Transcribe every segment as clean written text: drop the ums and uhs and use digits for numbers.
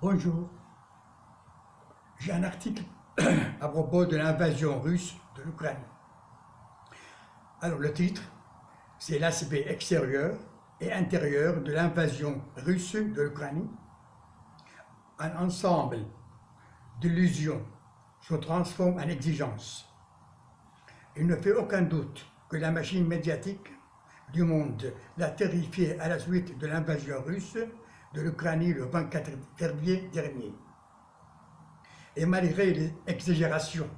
Bonjour, j'ai un article à propos de l'invasion russe de l'Ukraine. Alors le titre, c'est l'aspect extérieur et intérieur de l'invasion russe de l'Ukraine. Un ensemble d'illusions se transforme en exigence. Il ne fait aucun doute que la machine médiatique du monde l'a terrifié à la suite de l'invasion russe de l'Ukraine le 24 février dernier. Et malgré les exagérations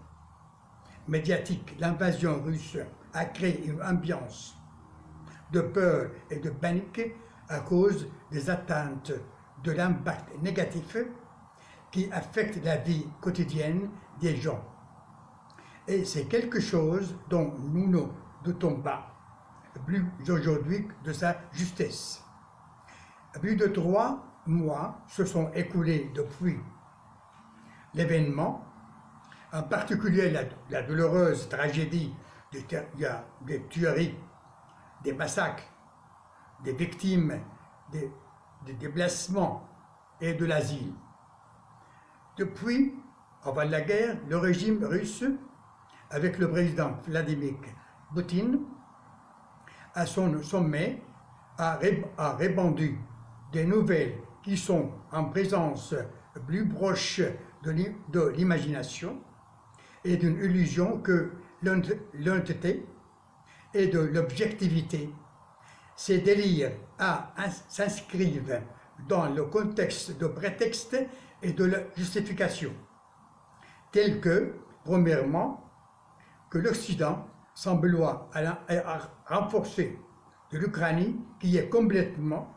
médiatiques, l'invasion russe a créé une ambiance de peur et de panique à cause des atteintes de l'impact négatif qui affecte la vie quotidienne des gens. Et c'est quelque chose dont nous ne doutons pas plus aujourd'hui de sa justesse. Plus de 3 mois se sont écoulés depuis l'événement, en particulier la douloureuse tragédie des tueries, des massacres, des victimes, des déplacements et de l'asile. Depuis, avant la guerre, le régime russe, avec le président Vladimir Poutine, à son sommet, a répandu des nouvelles qui sont en présence plus proche de l'imagination et d'une illusion que l'honnêteté et de l'objectivité. Ces délires s'inscrivent dans le contexte de prétexte et de la justification, tels que, premièrement, que l'Occident semble vouloir renforcer de l'Ukraine qui est complètement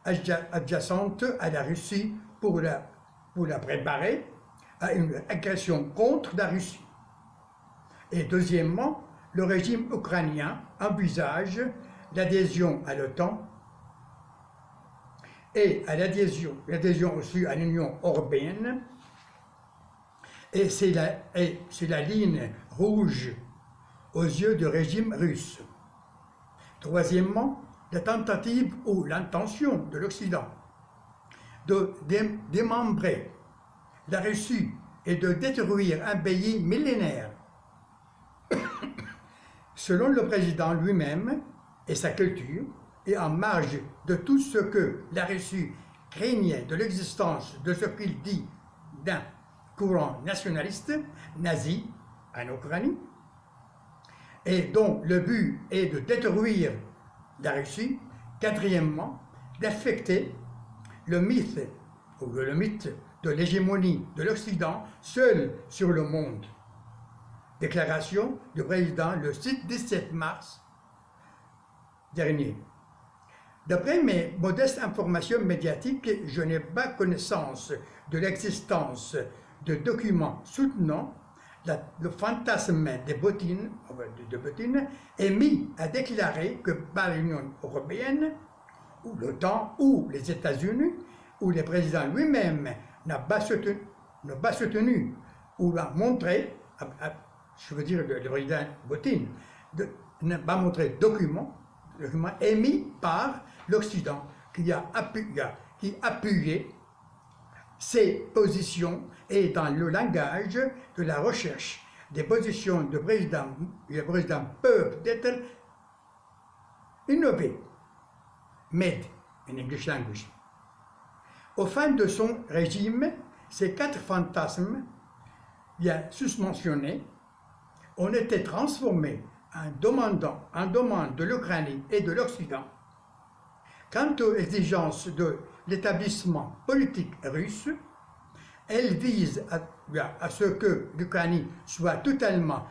adjacente à la Russie pour la préparer à une agression contre la Russie. Et deuxièmement, le régime ukrainien envisage l'adhésion à l'OTAN et à l'adhésion aussi à l'Union européenne. Et c'est la ligne rouge aux yeux du régime russe. Troisièmement, la tentative ou l'intention de l'Occident de démembrer la Russie et de détruire un pays millénaire. Selon le président lui-même et sa culture, et en marge de tout ce que la Russie craignait de l'existence de ce qu'il dit d'un courant nationaliste nazi en Ukraine, et dont le but est de détruire la Russie. Quatrièmement, d'affecter le mythe de l'hégémonie de l'Occident seul sur le monde. Déclaration du président le 17 mars dernier. D'après mes modestes informations médiatiques, je n'ai pas connaissance de l'existence de documents soutenant le fantasme de Poutine émis à déclarer que par l'Union européenne, ou l'OTAN, ou les États-Unis, ou le président lui-même n'a pas soutenu ou a montré, je veux dire le président Poutine, n'a pas montré documents émis par l'Occident qui appuyait ses positions et dans le langage de la recherche des positions de président, les présidents peuvent être innovées, made in English language. Au fin de son régime, ces 4 fantasmes, bien susmentionnés, ont été transformés en demande de l'Ukraine et de l'Occident. Quant aux exigences de l'établissement politique russe, elles visent à ce que l'Ukraine soit totalement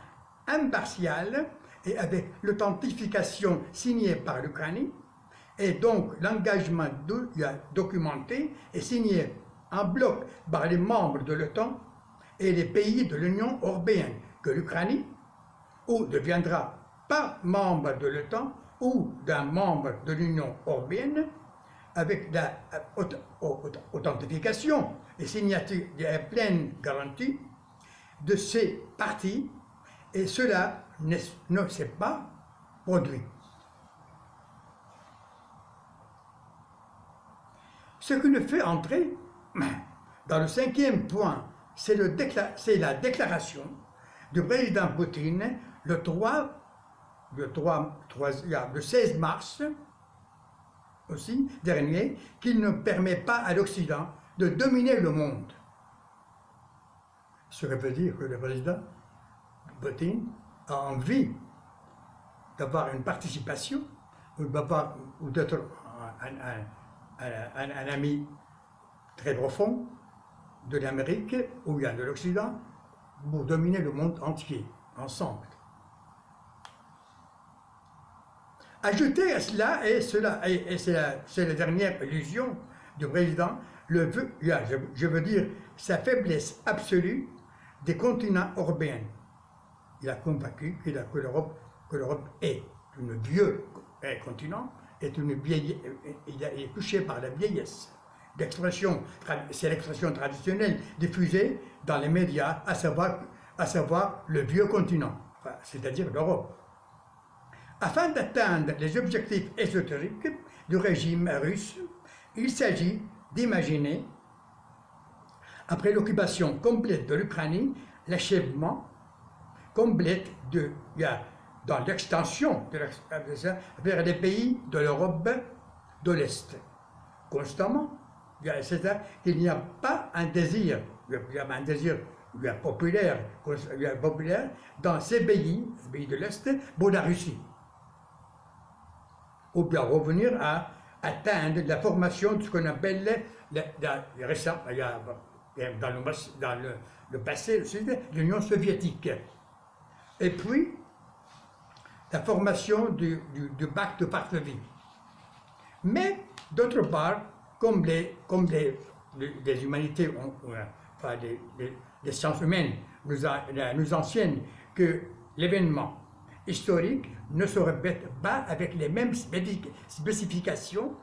impartiale et avec l'authentification signée par l'Ukraine, et donc l'engagement documenté et signé en bloc par les membres de l'OTAN et les pays de l'Union européenne, que l'Ukraine ou deviendra pas membre de l'OTAN ou d'un membre de l'Union européenne, avec la authentification et signature de la pleine garantie de ces parties, et cela ne s'est pas produit. Ce qui nous fait entrer Dans le cinquième point, c'est la déclaration du président Poutine le 16 mars aussi dernier, qu'il ne permet pas à l'Occident de dominer le monde. Cela veut dire que le président Poutine a envie d'avoir une participation ou d'être un ami très profond de l'Amérique ou bien de l'Occident pour dominer le monde entier, ensemble. Ajouter à cela, et c'est la dernière illusion du président, je veux dire sa faiblesse absolue des continents européens. Il a convaincu que l'Europe est un vieux continent, il est touché par la vieillesse. C'est l'expression traditionnelle diffusée dans les médias, à savoir le vieux continent, c'est-à-dire l'Europe. Afin d'atteindre les objectifs ésotériques du régime russe, il s'agit d'imaginer, après l'occupation complète de l'Ukraine, l'achèvement complet dans l'extension vers les pays de l'Europe de l'Est. Constamment, c'est-à-dire qu'il n'y a pas un désir, populaire dans ces pays de l'Est pour la Russie. Ou bien revenir à atteindre la formation de ce qu'on appelle dans le passé, l'Union soviétique. Et puis, la formation du pacte de Varsovie. Mais, d'autre part, comme les humanités, les sciences humaines nous enseignent que l'événement historique ne se répète pas avec les mêmes spécifications,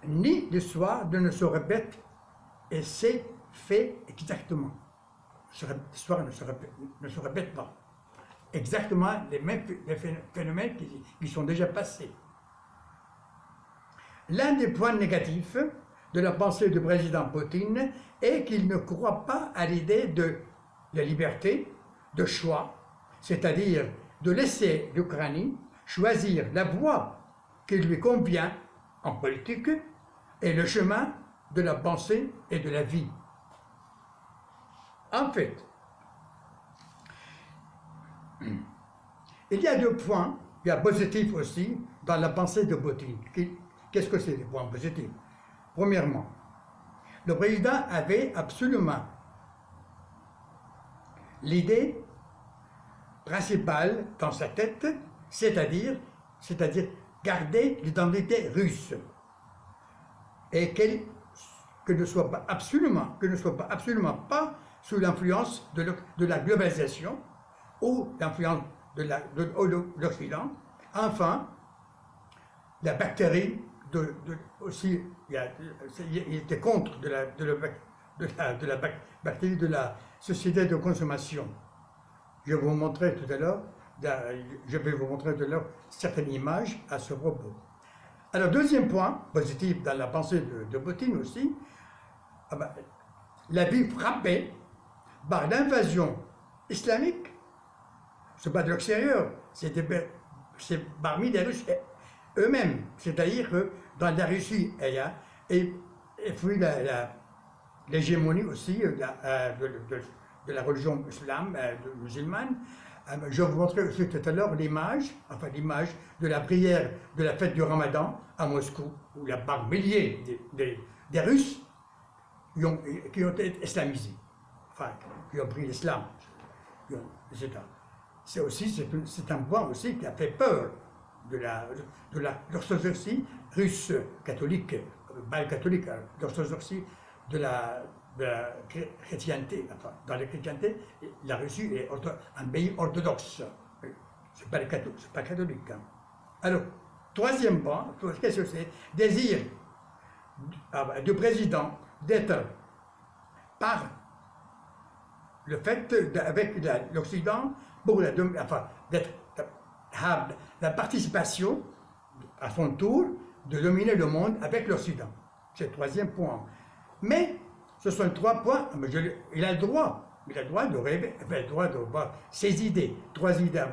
ni l'histoire ne se répète, et c'est fait exactement. L'histoire ne se répète pas. Exactement les mêmes phénomènes qui sont déjà passés. L'un des points négatifs de la pensée du président Poutine est qu'il ne croit pas à l'idée de la liberté de choix, c'est-à-dire de laisser l'Ukraine choisir la voie qui lui convient en politique et le chemin de la pensée et de la vie. En fait, il y a deux points, il y a positifs aussi, dans la pensée de Poutine. Qu'est-ce que c'est les points positifs? Premièrement, le président avait absolument l'idée principale dans sa tête, c'est-à-dire garder l'identité russe et que ne soit pas absolument pas sous l'influence de la globalisation ou l'influence de l'Occident. Enfin, la bactérie aussi, il était contre de la bactérie de la société de consommation. Je vais vous montrer tout à l'heure certaines images à ce propos. Alors, deuxième point positif dans la pensée de Poutine aussi, la vie frappée par l'invasion islamique, ce n'est pas de l'extérieur, c'est parmi les Russes eux-mêmes. C'est-à-dire que dans la Russie, et puis l'hégémonie aussi de la religion musulmane. Je vais vous montrer aussi tout à l'heure l'image de la prière de la fête du Ramadan à Moscou, où il y a par milliers des Russes qui ont été islamisés, qui ont pris l'islam, etc. C'est un point aussi qui a fait peur de l'orthodoxie russe catholique, pas catholique, l'orthodoxie de la chrétienté. Dans la chrétienté, la Russie est un pays orthodoxe. C'est pas catholique. Alors, troisième point, qu'est-ce que c'est? Désir du président d'être par le fait avec l'Occident pour la participation à son tour de dominer le monde avec l'Occident. C'est le troisième point. Mais ce sont 3 points. Il a le droit. Il a le droit de rêver, il a le droit de voir ses idées. 3 idées.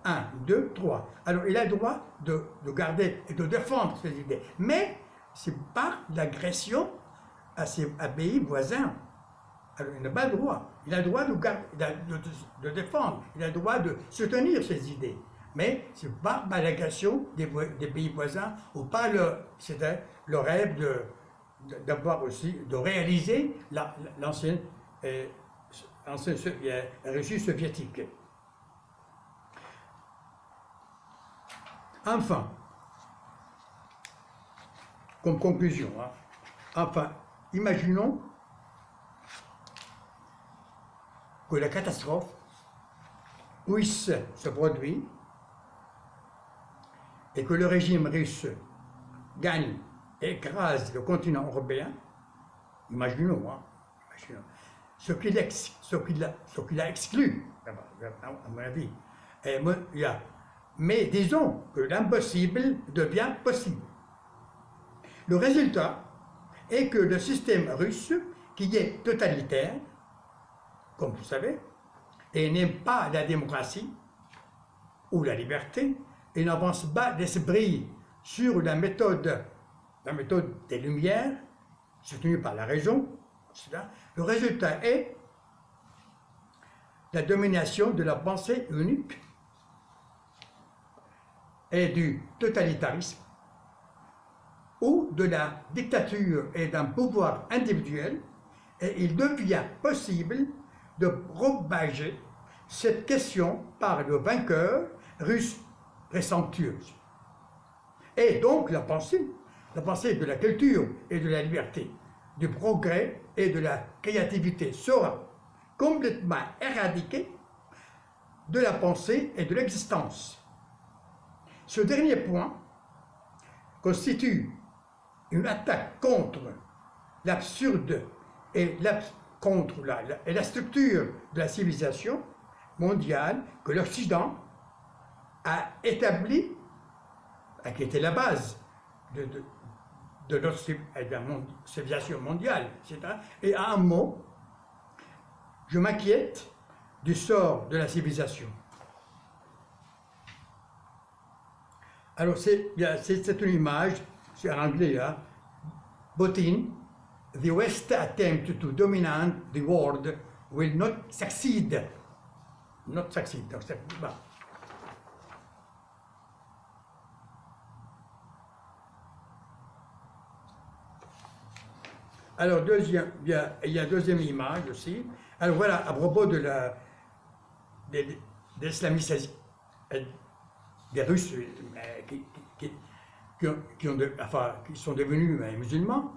1, 2, 3. Alors il a le droit de garder et de défendre ses idées. Mais c'est par l'agression à ses pays voisins. Alors il n'a pas le droit. Il a le droit de défendre. Il a le droit de soutenir ses idées. Mais c'est pas par l'agression des pays voisins ou pas le rêve d'avoir aussi, de réaliser l'ancienne Russie soviétique. Enfin, comme conclusion, imaginons que la catastrophe puisse se produire et que le régime russe gagne et écrase le continent européen, imaginons, ce qu'il a exclu, à mon avis. Mais disons que l'impossible devient possible. Le résultat est que le système russe, qui est totalitaire, comme vous savez, et n'aime pas la démocratie ou la liberté, et n'avance pas d'esprit sur la méthode des Lumières, soutenue par la raison, le résultat est la domination de la pensée unique et du totalitarisme, ou de la dictature et d'un pouvoir individuel, et il devient possible de propager cette question par le vainqueur russe présomptueuse. Et donc la pensée de la culture et de la liberté, du progrès et de la créativité sera complètement éradiquée de la pensée et de l'existence. Ce dernier point constitue une attaque contre l'absurde et la structure de la civilisation mondiale que l'Occident a établie, qui était la base de notre civilisation mondiale, etc. Et à un mot, je m'inquiète du sort de la civilisation. Alors c'est une image, c'est en anglais là, Putin, the West attempt to dominate the world will not succeed. Not succeed. Donc, bon. Alors, il y a deuxième image aussi. Alors voilà, à propos de l'islamisation des Russes qui sont devenus musulmans.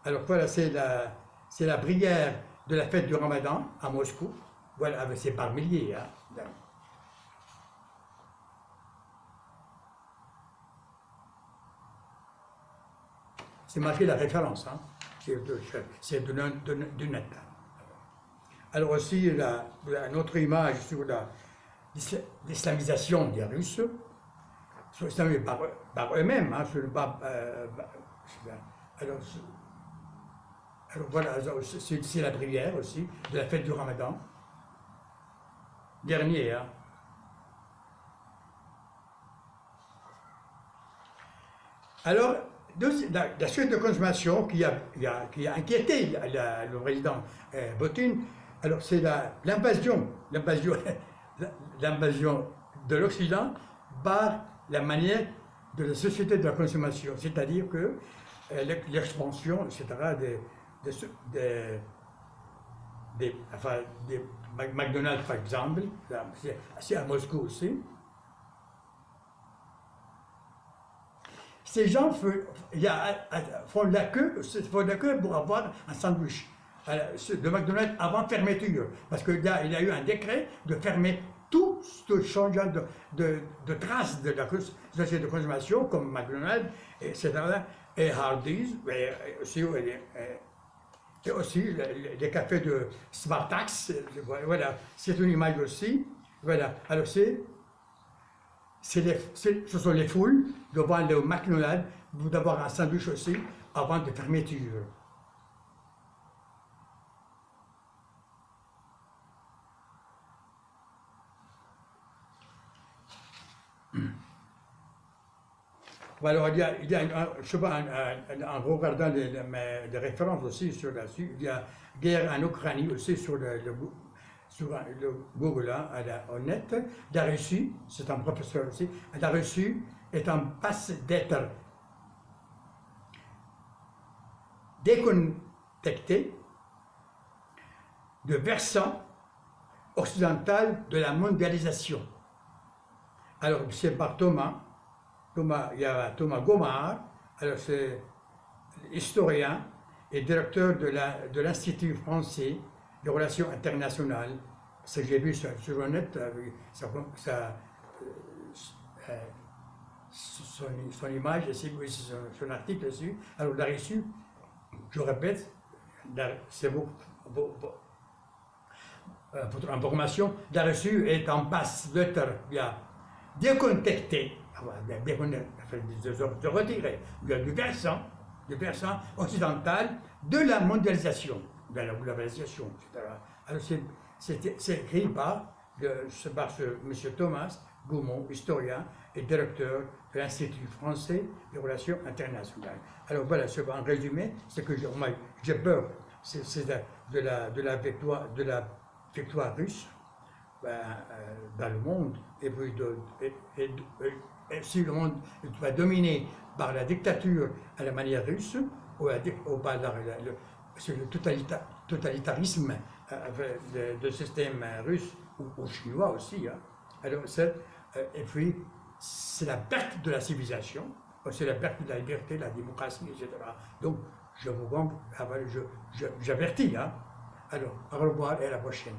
Alors voilà, c'est la prière de la fête du Ramadan à Moscou. Voilà, c'est par milliers. Hein. C'est marqué la référence, hein. C'est de net. Alors aussi, une autre image sur l'islamisation des Russes, sont islamisés par eux-mêmes, hein, alors voilà, c'est la prière aussi de la fête du Ramadan. Dernier, hein. Alors, la suite de consommation qui a inquiété le président Poutine, alors c'est l'invasion de l'Occident par la manière de la société de la consommation, c'est-à-dire que l'expansion, etc., des McDonald's par exemple, c'est à Moscou aussi. Ces gens font la queue pour avoir un sandwich de McDonald's avant fermeture, parce qu'il y a eu un décret de fermer tout ce changement de traces de la société de consommation, comme McDonald's, etc., et Hardee's, et aussi les cafés de Smartax. Voilà, c'est une image aussi. Voilà, alors ce sont les foules devant le McDonald's d'avoir un sandwich aussi avant de fermeture. Alors, je sais pas, en regardant les références aussi sur là-dessus, il y a guerre en Ukraine aussi sur le Google, hein, au net. La Russie, c'est un professeur aussi, la Russie est en passe d'être déconnectée de versant occidental de la mondialisation. Alors, c'est par il y a Thomas Gomard, alors c'est historien et directeur de l'Institut français de relations internationales. Ce que j'ai vu sur le net, son image, son article dessus. Alors, la Russie, je répète, c'est votre information, la Russie est en passe d'être déconnectée, de retirer du versant occidental de la mondialisation, de la globalisation, etc. Alors c'est écrit par M. Thomas Gaumont, historien et directeur de l'Institut français des relations internationales. Alors voilà, en résumé, ce que j'ai peur, c'est de la victoire russe dans le monde, et puis si le monde va dominer par la dictature à la manière russe, ou par le totalitarisme de système russe ou chinois aussi, hein. Alors, et puis, c'est la perte de la civilisation, c'est la perte de la liberté, de la démocratie, etc. Donc, j'avertis, hein. Alors, au revoir et à la prochaine.